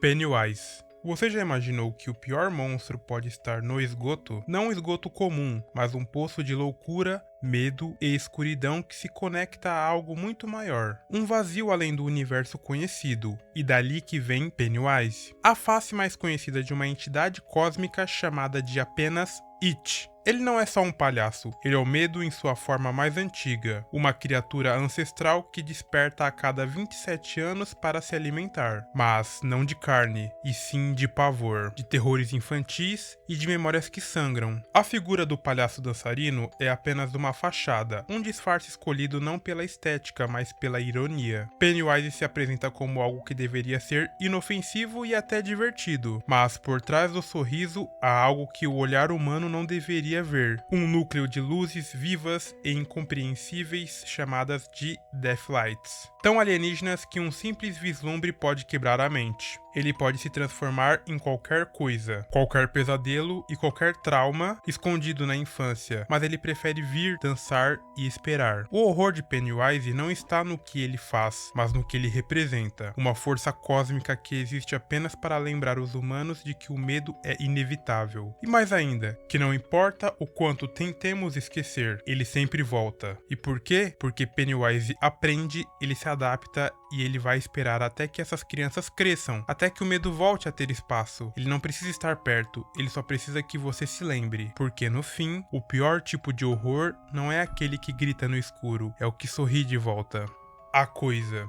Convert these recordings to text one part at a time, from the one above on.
Pennywise. Você já imaginou que o pior monstro pode estar no esgoto? Não um esgoto comum, mas um poço de loucura, medo e escuridão que se conecta a algo muito maior. Um vazio além do universo conhecido, e dali que vem Pennywise, a face mais conhecida de uma entidade cósmica chamada de apenas It. Ele não é só um palhaço, ele é o medo em sua forma mais antiga, uma criatura ancestral que desperta a cada 27 anos para se alimentar, mas não de carne, e sim de pavor, de terrores infantis e de memórias que sangram. A figura do palhaço dançarino é apenas uma fachada, um disfarce escolhido não pela estética, mas pela ironia. Pennywise se apresenta como algo que deveria ser inofensivo e até divertido, mas por trás do sorriso há algo que o olhar humano não deveria ver, um núcleo de luzes vivas e incompreensíveis chamadas de Deathlights, tão alienígenas que um simples vislumbre pode quebrar a mente. Ele pode se transformar em qualquer coisa, qualquer pesadelo e qualquer trauma escondido na infância, mas ele prefere vir, dançar e esperar. O horror de Pennywise não está no que ele faz, mas no que ele representa, uma força cósmica que existe apenas para lembrar os humanos de que o medo é inevitável. E mais ainda, que não importa o quanto tentemos esquecer, ele sempre volta. E por quê? Porque Pennywise aprende, ele se adapta e ele vai esperar até que essas crianças cresçam, até que o medo volte a ter espaço. Ele não precisa estar perto, ele só precisa que você se lembre, porque no fim, o pior tipo de horror não é aquele que grita no escuro, é o que sorri de volta. A Coisa.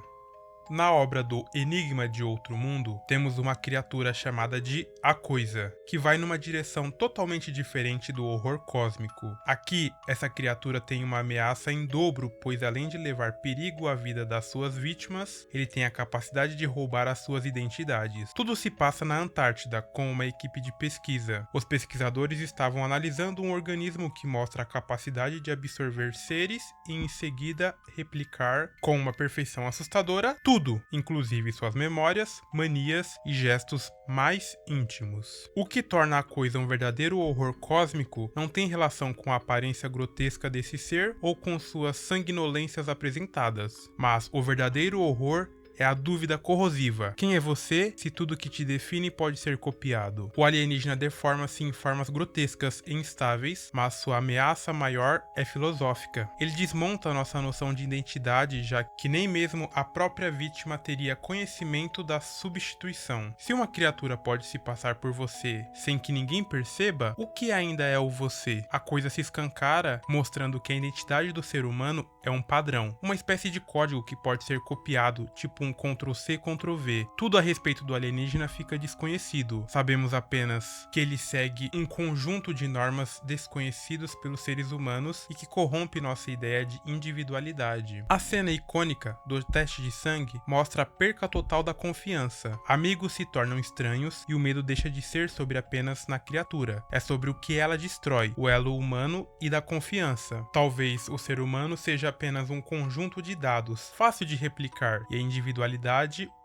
Na obra do Enigma de Outro Mundo, temos uma criatura chamada de A Coisa, que vai numa direção totalmente diferente do horror cósmico. Aqui, essa criatura tem uma ameaça em dobro, pois além de levar perigo à vida das suas vítimas, ele tem a capacidade de roubar as suas identidades. Tudo se passa na Antártida, com uma equipe de pesquisa. Os pesquisadores estavam analisando um organismo que mostra a capacidade de absorver seres e em seguida replicar com uma perfeição assustadora tudo, inclusive suas memórias, manias e gestos mais íntimos. O que torna a coisa um verdadeiro horror cósmico não tem relação com a aparência grotesca desse ser ou com suas sanguinolências apresentadas, mas o verdadeiro horror é a dúvida corrosiva. Quem é você se tudo que te define pode ser copiado? O alienígena deforma-se em formas grotescas e instáveis, mas sua ameaça maior é filosófica. Ele desmonta nossa noção de identidade, já que nem mesmo a própria vítima teria conhecimento da substituição. Se uma criatura pode se passar por você sem que ninguém perceba, o que ainda é o você? A coisa se escancara, mostrando que a identidade do ser humano é um padrão, uma espécie de código que pode ser copiado, tipo um Ctrl+C, Ctrl+V. Tudo a respeito do alienígena fica desconhecido. Sabemos apenas que ele segue um conjunto de normas desconhecidos pelos seres humanos e que corrompe nossa ideia de individualidade. A cena icônica do teste de sangue mostra a perca total da confiança. Amigos se tornam estranhos e o medo deixa de ser sobre apenas na criatura. É sobre o que ela destrói, o elo humano e da confiança. Talvez o ser humano seja apenas um conjunto de dados, fácil de replicar, e a individualidade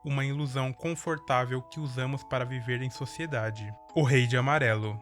uma ilusão confortável que usamos para viver em sociedade. O Rei de Amarelo.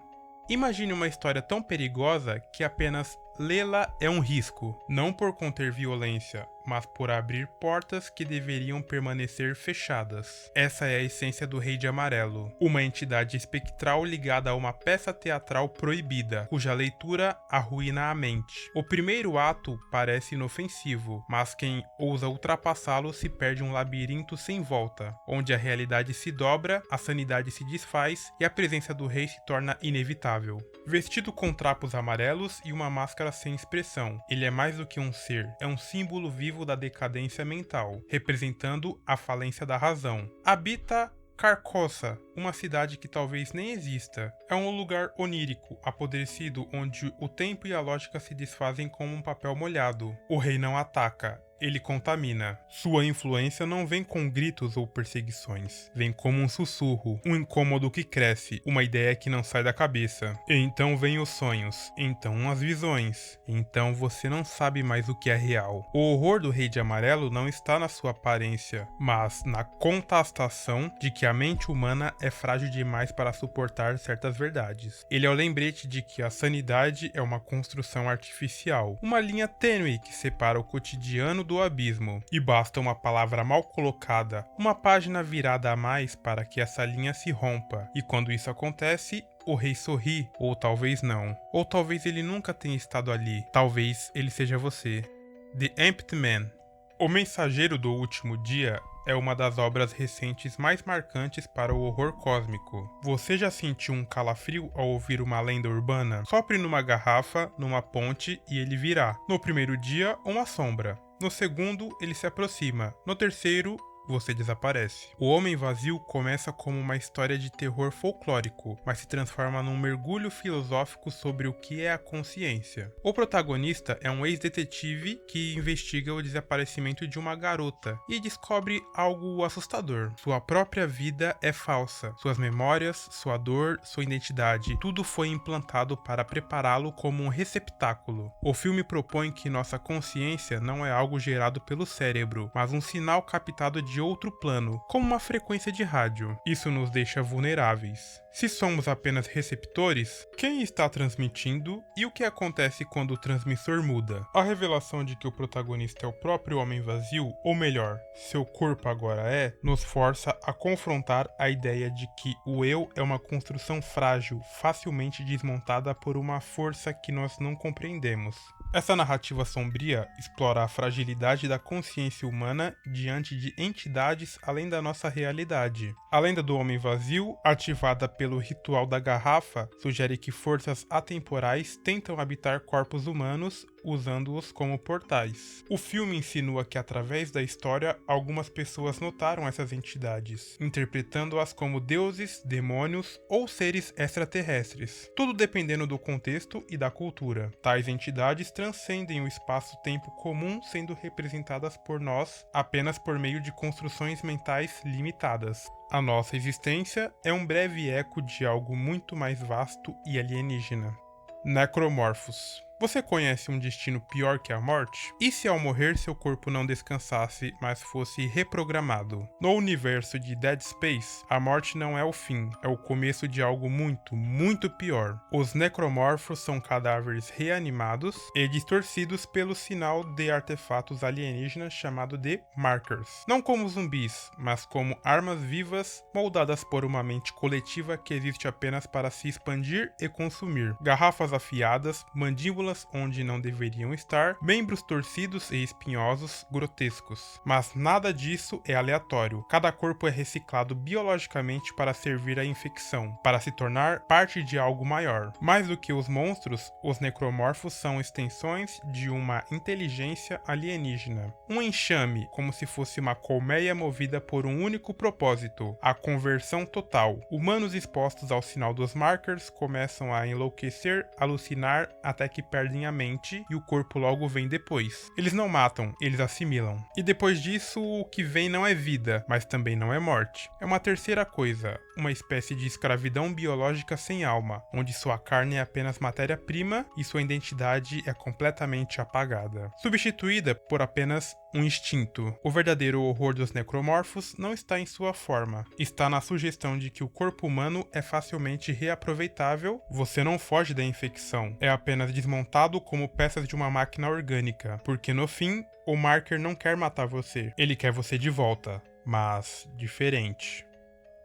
Imagine uma história tão perigosa que apenas lê-la é um risco, não por conter violência, mas por abrir portas que deveriam permanecer fechadas. Essa é a essência do Rei de Amarelo, uma entidade espectral ligada a uma peça teatral proibida, cuja leitura arruína a mente. O primeiro ato parece inofensivo, mas quem ousa ultrapassá-lo se perde um labirinto sem volta, onde a realidade se dobra, a sanidade se desfaz e a presença do rei se torna inevitável. Vestido com trapos amarelos e uma máscara sem expressão, ele é mais do que um ser, é um símbolo vivo da decadência mental, representando a falência da razão. Habita Carcosa, uma cidade que talvez nem exista. É um lugar onírico, apodrecido, onde o tempo e a lógica se desfazem como um papel molhado. O rei não ataca, ele contamina. Sua influência não vem com gritos ou perseguições, vem como um sussurro, um incômodo que cresce, uma ideia que não sai da cabeça. E então vêm os sonhos, então as visões, então você não sabe mais o que é real. O horror do Rei de Amarelo não está na sua aparência, mas na contestação de que a mente humana é frágil demais para suportar certas verdades. Ele é o lembrete de que a sanidade é uma construção artificial, uma linha tênue que separa o cotidiano do abismo, e basta uma palavra mal colocada, uma página virada a mais para que essa linha se rompa, e quando isso acontece, o rei sorri, ou talvez não, ou talvez ele nunca tenha estado ali, talvez ele seja você. The Empty Man. O Mensageiro do Último Dia é uma das obras recentes mais marcantes para o horror cósmico. Você já sentiu um calafrio ao ouvir uma lenda urbana? Sopre numa garrafa, numa ponte e ele virá. No primeiro dia, uma sombra. No segundo, ele se aproxima. No terceiro, você desaparece. O Homem Vazio começa como uma história de terror folclórico, mas se transforma num mergulho filosófico sobre o que é a consciência. O protagonista é um ex-detetive que investiga o desaparecimento de uma garota e descobre algo assustador. Sua própria vida é falsa. Suas memórias, sua dor, sua identidade, tudo foi implantado para prepará-lo como um receptáculo. O filme propõe que nossa consciência não é algo gerado pelo cérebro, mas um sinal captado de outro plano, como uma frequência de rádio. Isso nos deixa vulneráveis. Se somos apenas receptores, quem está transmitindo e o que acontece quando o transmissor muda? A revelação de que o protagonista é o próprio Homem Vazio, ou melhor, seu corpo agora nos força a confrontar a ideia de que o eu é uma construção frágil, facilmente desmontada por uma força que nós não compreendemos. Essa narrativa sombria explora a fragilidade da consciência humana diante de entidades além da nossa realidade. A lenda do Homem Vazio, ativada pelo ritual da garrafa, sugere que forças atemporais tentam habitar corpos humanos, usando-os como portais. O filme insinua que através da história, algumas pessoas notaram essas entidades, interpretando-as como deuses, demônios ou seres extraterrestres, tudo dependendo do contexto e da cultura. Tais entidades transcendem o espaço-tempo comum, sendo representadas por nós apenas por meio de construções mentais limitadas. A nossa existência é um breve eco de algo muito mais vasto e alienígena. Necromorphos. Você conhece um destino pior que a morte? E se ao morrer seu corpo não descansasse, mas fosse reprogramado? No universo de Dead Space, a morte não é o fim, é o começo de algo muito, muito pior. Os necromorfos são cadáveres reanimados e distorcidos pelo sinal de artefatos alienígenas chamado de markers. Não como zumbis, mas como armas vivas moldadas por uma mente coletiva que existe apenas para se expandir e consumir. Garrafas afiadas, mandíbulas onde não deveriam estar, membros torcidos e espinhosos, grotescos. Mas nada disso é aleatório. Cada corpo é reciclado biologicamente para servir à infecção, para se tornar parte de algo maior. Mais do que os monstros, os necromorfos são extensões de uma inteligência alienígena. Um enxame, como se fosse uma colmeia movida por um único propósito, a conversão total. Humanos expostos ao sinal dos markers começam a enlouquecer, alucinar, até que perdem a mente e o corpo logo vem depois. Eles não matam, eles assimilam. E depois disso, o que vem não é vida, mas também não é morte. É uma terceira coisa, uma espécie de escravidão biológica sem alma, onde sua carne é apenas matéria-prima e sua identidade é completamente apagada, substituída por apenas um instinto. O verdadeiro horror dos necromorfos não está em sua forma, está na sugestão de que o corpo humano é facilmente reaproveitável, você não foge da infecção, é apenas desmontado como peças de uma máquina orgânica, porque no fim, o marker não quer matar você, ele quer você de volta, mas diferente.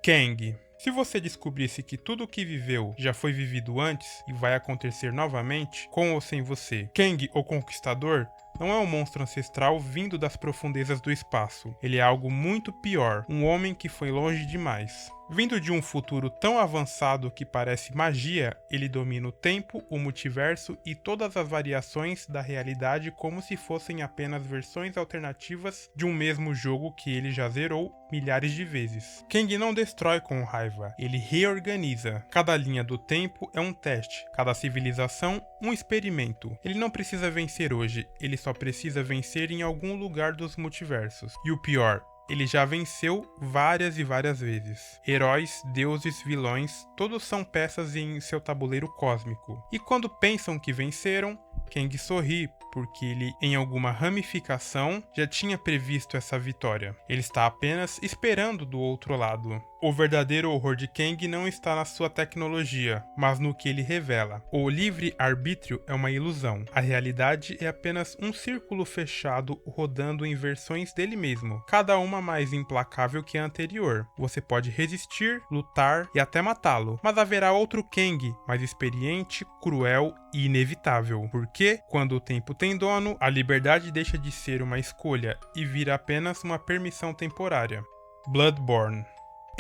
Kang. Se você descobrisse que tudo o que viveu já foi vivido antes e vai acontecer novamente, com ou sem você, Kang, o Conquistador, não é um monstro ancestral vindo das profundezas do espaço. Ele é algo muito pior, um homem que foi longe demais. Vindo de um futuro tão avançado que parece magia, ele domina o tempo, o multiverso e todas as variações da realidade como se fossem apenas versões alternativas de um mesmo jogo que ele já zerou milhares de vezes. Kang não destrói com raiva, ele reorganiza. Cada linha do tempo é um teste, cada civilização um experimento. Ele não precisa vencer hoje, ele só precisa vencer em algum lugar dos multiversos. E o pior, ele já venceu várias e várias vezes. Heróis, deuses, vilões, todos são peças em seu tabuleiro cósmico. E quando pensam que venceram, Kang sorri, porque ele, em alguma ramificação, já tinha previsto essa vitória. Ele está apenas esperando do outro lado. O verdadeiro horror de Kang não está na sua tecnologia, mas no que ele revela. O livre-arbítrio é uma ilusão. A realidade é apenas um círculo fechado rodando em versões dele mesmo, cada uma mais implacável que a anterior. Você pode resistir, lutar e até matá-lo, mas haverá outro Kang, mais experiente, cruel e inevitável. Porque, quando o tempo tem dono, a liberdade deixa de ser uma escolha e vira apenas uma permissão temporária. Bloodborne.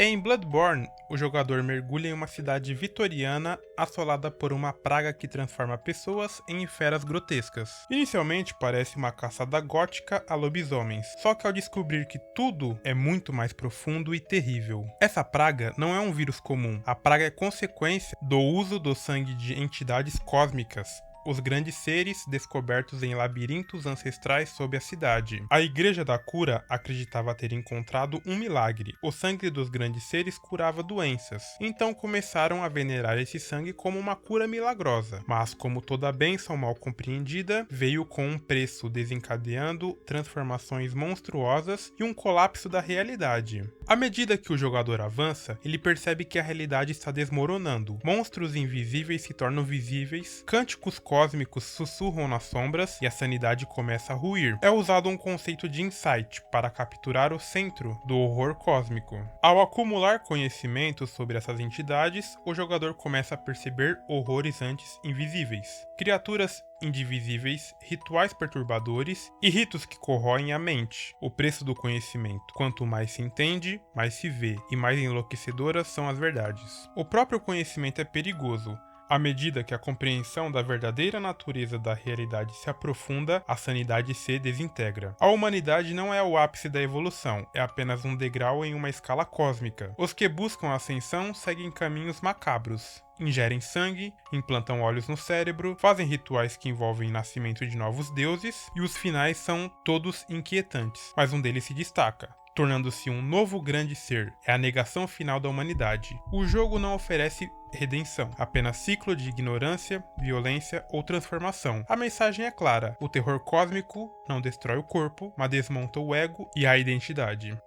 Em Bloodborne, o jogador mergulha em uma cidade vitoriana assolada por uma praga que transforma pessoas em feras grotescas. Inicialmente parece uma caçada gótica a lobisomens, só que ao descobrir que tudo é muito mais profundo e terrível. Essa praga não é um vírus comum, a praga é consequência do uso do sangue de entidades cósmicas, os grandes seres descobertos em labirintos ancestrais sob a cidade. A Igreja da Cura acreditava ter encontrado um milagre. O sangue dos grandes seres curava doenças. Então começaram a venerar esse sangue como uma cura milagrosa. Mas como toda bênção mal compreendida, veio com um preço, desencadeando transformações monstruosas e um colapso da realidade. À medida que o jogador avança, ele percebe que a realidade está desmoronando. Monstros invisíveis se tornam visíveis, cânticos cósmicos sussurram nas sombras e a sanidade começa a ruir. É usado um conceito de insight para capturar o centro do horror cósmico. Ao acumular conhecimento sobre essas entidades, o jogador começa a perceber horrores antes invisíveis. Criaturas indivisíveis, rituais perturbadores e ritos que corroem a mente. O preço do conhecimento. Quanto mais se entende, mais se vê, e mais enlouquecedoras são as verdades. O próprio conhecimento é perigoso. À medida que a compreensão da verdadeira natureza da realidade se aprofunda, a sanidade se desintegra. A humanidade não é o ápice da evolução, é apenas um degrau em uma escala cósmica. Os que buscam a ascensão seguem caminhos macabros. Ingerem sangue, implantam óleos no cérebro, fazem rituais que envolvem o nascimento de novos deuses, e os finais são todos inquietantes, mas um deles se destaca, tornando-se um novo grande ser. É a negação final da humanidade. O jogo não oferece redenção, apenas ciclo de ignorância, violência ou transformação. A mensagem é clara: o terror cósmico não destrói o corpo, mas desmonta o ego e a identidade.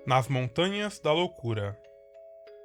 Nas Montanhas da Loucura.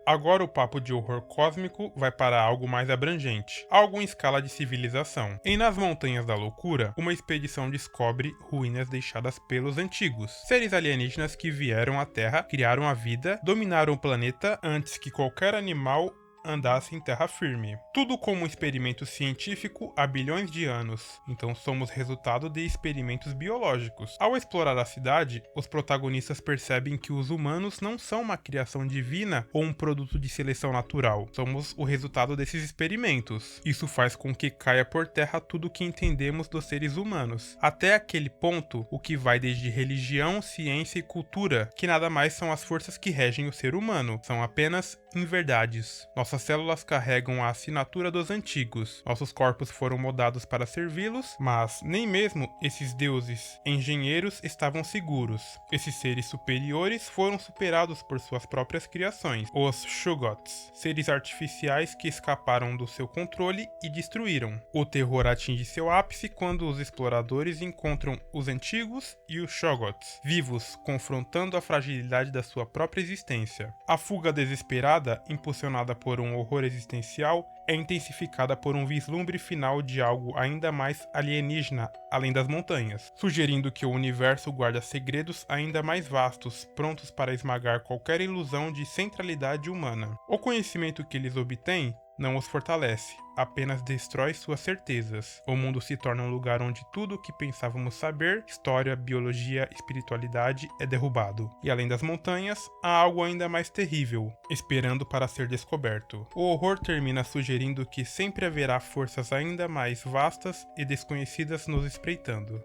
Agora o papo de horror cósmico vai para algo mais abrangente, algo em escala de civilização. Em Nas Montanhas da Loucura, uma expedição descobre ruínas deixadas pelos antigos. Seres alienígenas que vieram à Terra, criaram a vida, dominaram o planeta antes que qualquer animal andasse em terra firme. Tudo como um experimento científico há bilhões de anos, então somos resultado de experimentos biológicos. Ao explorar a cidade, os protagonistas percebem que os humanos não são uma criação divina ou um produto de seleção natural. Somos o resultado desses experimentos. Isso faz com que caia por terra tudo o que entendemos dos seres humanos. Até aquele ponto, o que vai desde religião, ciência e cultura, que nada mais são as forças que regem o ser humano, são apenas inverdades. Nossas células carregam a assinatura dos antigos. Nossos corpos foram moldados para servi-los, mas nem mesmo esses deuses engenheiros estavam seguros. Esses seres superiores foram superados por suas próprias criações, os Shoggoths, seres artificiais que escaparam do seu controle e destruíram. O terror atinge seu ápice quando os exploradores encontram os antigos e os Shoggoths, vivos, confrontando a fragilidade da sua própria existência. A fuga desesperada, impulsionada por um horror existencial, é intensificada por um vislumbre final de algo ainda mais alienígena além das montanhas, sugerindo que o universo guarda segredos ainda mais vastos, prontos para esmagar qualquer ilusão de centralidade humana. O conhecimento que eles obtêm não os fortalece, apenas destrói suas certezas. O mundo se torna um lugar onde tudo o que pensávamos saber, história, biologia, espiritualidade, é derrubado. E além das montanhas, há algo ainda mais terrível, esperando para ser descoberto. O horror termina sugerindo que sempre haverá forças ainda mais vastas e desconhecidas nos espreitando.